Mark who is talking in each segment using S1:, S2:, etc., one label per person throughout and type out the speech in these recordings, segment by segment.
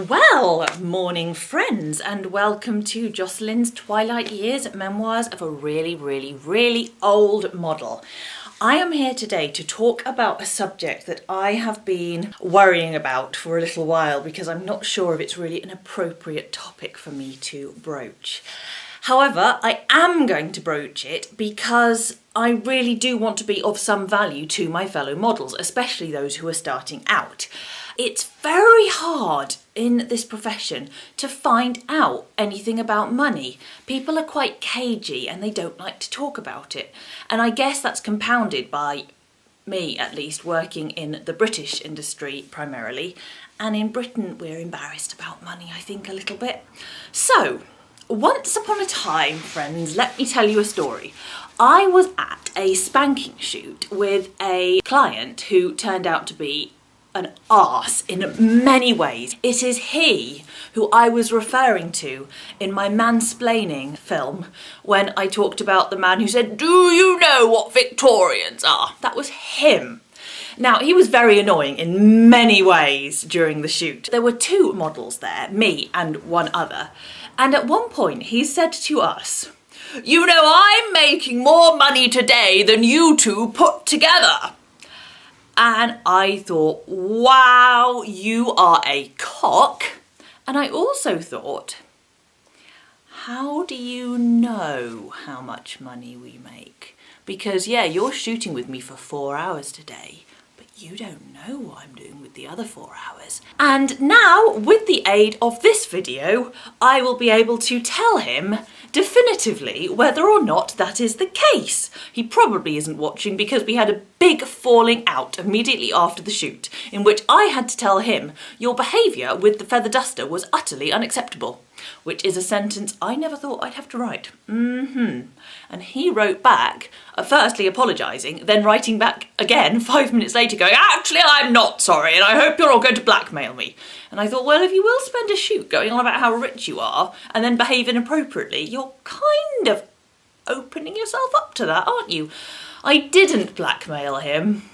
S1: Well, morning friends, and welcome to Jocelyn's Twilight Years memoirs of a really old model. I am here today to talk about a subject that I have been worrying about for a little while because I'm not sure if it's really an appropriate topic for me to broach. However, I am going to broach it because I really do want to be of some value to my fellow models, especially those who are starting out. It's very hard in this profession to find out anything about money. People are quite cagey and they don't like to talk about it. And I guess that's compounded by me, at least, working in the British industry primarily. And in Britain, we're embarrassed about money, I think, a little bit. So, once upon a time, friends, let me tell you a story. I was at a spanking shoot with a client who turned out to be an arse in many ways. It is he who I was referring to in my mansplaining film when I talked about the man who said, "Do you know what Victorians are?" That was him. Now, he was very annoying in many ways during the shoot. There were two models there, me and one other, and at one point he said to us, "You know, I'm making more money today than you two put together." And I thought, wow, you are a cock. And I also thought, how do you know how much money we make? Because yeah, you're shooting with me for 4 hours today, but you don't know what I'm doing with the other 4 hours. And now, with the aid of this video, I will be able to tell him definitively whether or not that is the case. He probably isn't watching because we had a big falling out immediately after the shoot in which I had to tell him, "Your behaviour with the feather duster was utterly unacceptable," which is a sentence I never thought I'd have to write. And he wrote back, firstly apologising, then writing back again 5 minutes later going, "Actually, I'm not sorry, and I hope you're all going to blackmail me." And I thought, well, if you will spend a shoot going on about how rich you are and then behave inappropriately, you're kind of opening yourself up to that, aren't you? I didn't blackmail him.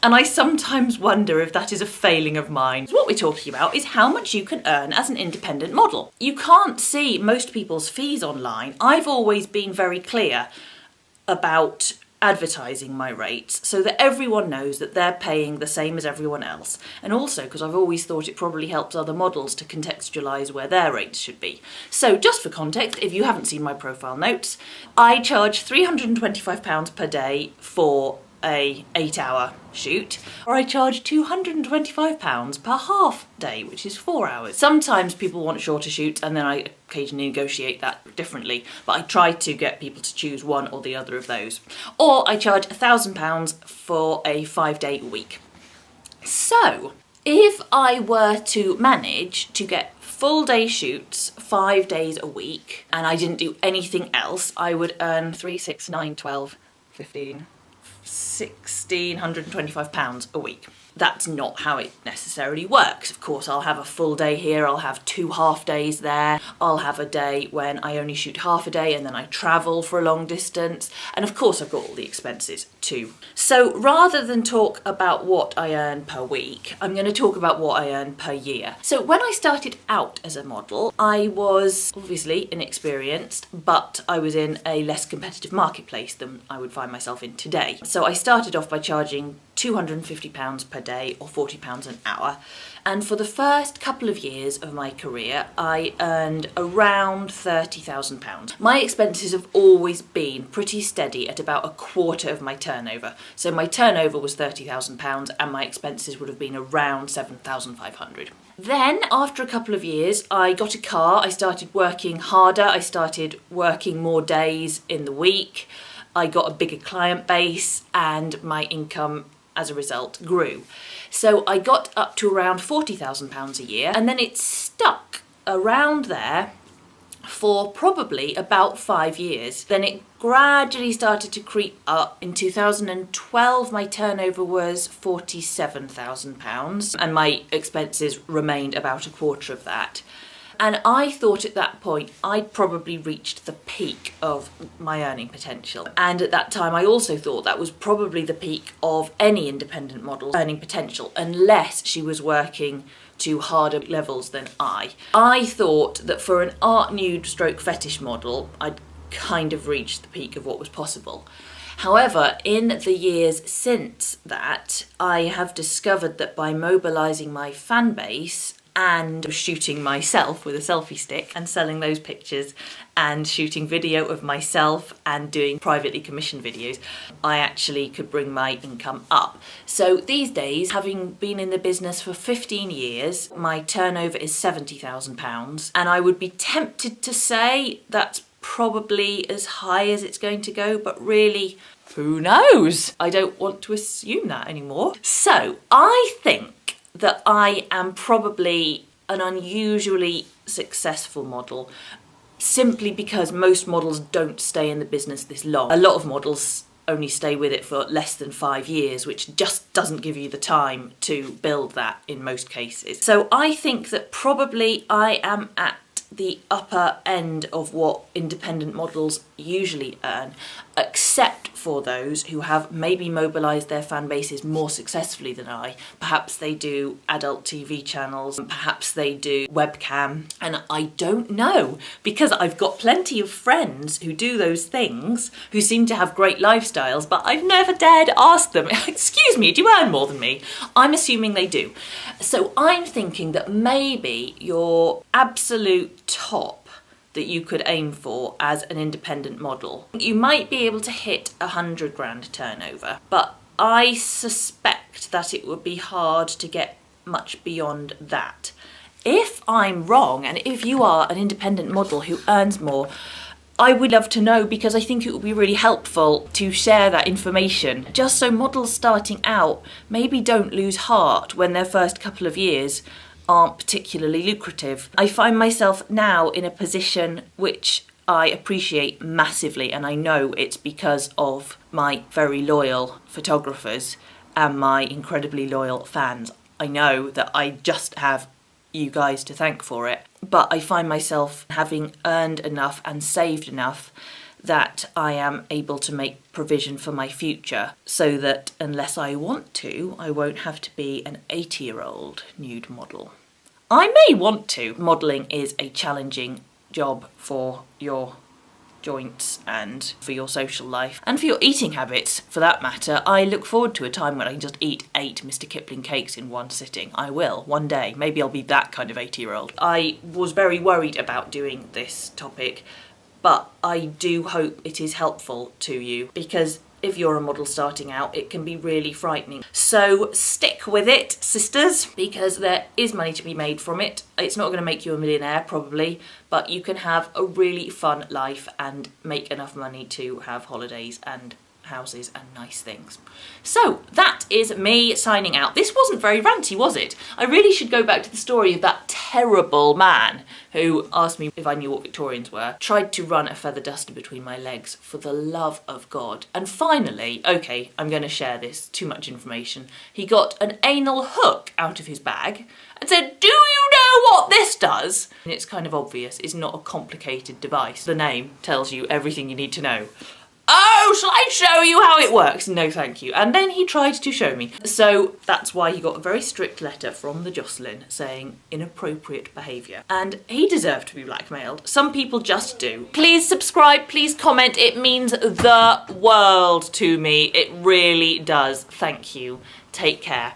S1: And I sometimes wonder if that is a failing of mine. What we're talking about is how much you can earn as an independent model. You can't see most people's fees online. I've always been very clear about advertising my rates so that everyone knows that they're paying the same as everyone else. And also because I've always thought it probably helps other models to contextualise where their rates should be. So just for context, if you haven't seen my profile notes, I charge £325 per day for a 8-hour shoot, or I charge £225 per half day, which is 4 hours. Sometimes people want shorter shoots and then I occasionally negotiate that differently, but I try to get people to choose one or the other of those. Or I charge £1,000 for a 5-day week. So if I were to manage to get full day shoots 5 days a week and I didn't do anything else, I would earn 3, 6, 9, 12, 15, £1,625 a week. That's not how it necessarily works. Of course, I'll have a full day here, I'll have 2 half days there, I'll have a day when I only shoot half a day and then I travel for a long distance, and of course I've got all the expenses too. So rather than talk about what I earn per week, I'm going to talk about what I earn per year. So when I started out as a model, I was obviously inexperienced, but I was in a less competitive marketplace than I would find myself in today. So I started off by charging £250 per day or £40 an hour, and for the first couple of years of my career I earned around £30,000. My expenses have always been pretty steady at about a quarter of my turnover, so my turnover was £30,000 and my expenses would have been around £7,500. Then after a couple of years I got a car, I started working harder, I started working more days in the week, I got a bigger client base and my income as a result grew. So I got up to around £40,000 a year, and then it stuck around there for probably about 5 years. Then it gradually started to creep up. In 2012 my turnover was £47,000 and my expenses remained about a quarter of that. And I thought at that point I'd probably reached the peak of my earning potential. And at that time I also thought that was probably the peak of any independent model's earning potential, unless she was working to harder levels than I thought that for an art nude stroke fetish model, I'd kind of reached the peak of what was possible. However, in the years since that, I have discovered that by mobilising my fan base and shooting myself with a selfie stick and selling those pictures and shooting video of myself and doing privately commissioned videos, I actually could bring my income up. So these days, having been in the business for 15 years, my turnover is £70,000, and I would be tempted to say that's probably as high as it's going to go, but really, who knows? I don't want to assume that anymore. So I think that I am probably an unusually successful model, simply because most models don't stay in the business this long. A lot of models only stay with it for less than 5 years, which just doesn't give you the time to build that in most cases. So I think that probably I am at the upper end of what independent models usually earn, except for those who have maybe mobilised their fan bases more successfully than I. Perhaps they do adult TV channels, perhaps they do webcam, and I don't know, because I've got plenty of friends who do those things, who seem to have great lifestyles, but I've never dared ask them, excuse me, do you earn more than me? I'm assuming they do. So I'm thinking that maybe your absolute top that you could aim for as an independent model, you might be able to hit 100 grand turnover, but I suspect that it would be hard to get much beyond that. If I'm wrong, and if you are an independent model who earns more, I would love to know, because I think it would be really helpful to share that information, just so models starting out maybe don't lose heart when their first couple of years aren't particularly lucrative. I find myself now in a position which I appreciate massively, and I know it's because of my very loyal photographers and my incredibly loyal fans. I know that I just have you guys to thank for it, but I find myself having earned enough and saved enough that I am able to make provision for my future, so that unless I want to, I won't have to be an 80-year-old nude model. I may want to. Modelling is a challenging job for your joints and for your social life and for your eating habits, for that matter. I look forward to a time when I can just eat 8 Mr. Kipling cakes in one sitting. I will, one day. Maybe I'll be that kind of 80-year-old. I was very worried about doing this topic, but I do hope it is helpful to you, because if you're a model starting out, it can be really frightening. So stick with it, sisters, because there is money to be made from it. It's not going to make you a millionaire, probably, but you can have a really fun life and make enough money to have holidays and houses and nice things. So that is me signing out. This wasn't very ranty, was it? I really should go back to the story of that terrible man who asked me if I knew what Victorians were, tried to run a feather duster between my legs, for the love of God. And finally, okay, I'm going to share this, too much information, he got an anal hook out of his bag and said, "Do you know what this does?" And it's kind of obvious, it's not a complicated device. The name tells you everything you need to know. "Oh, shall I show you how it works?" No, thank you. And then he tried to show me. So that's why he got a very strict letter from the Jocelyn saying inappropriate behaviour. And he deserved to be blackmailed. Some people just do. Please subscribe, please comment. It means the world to me. It really does. Thank you. Take care.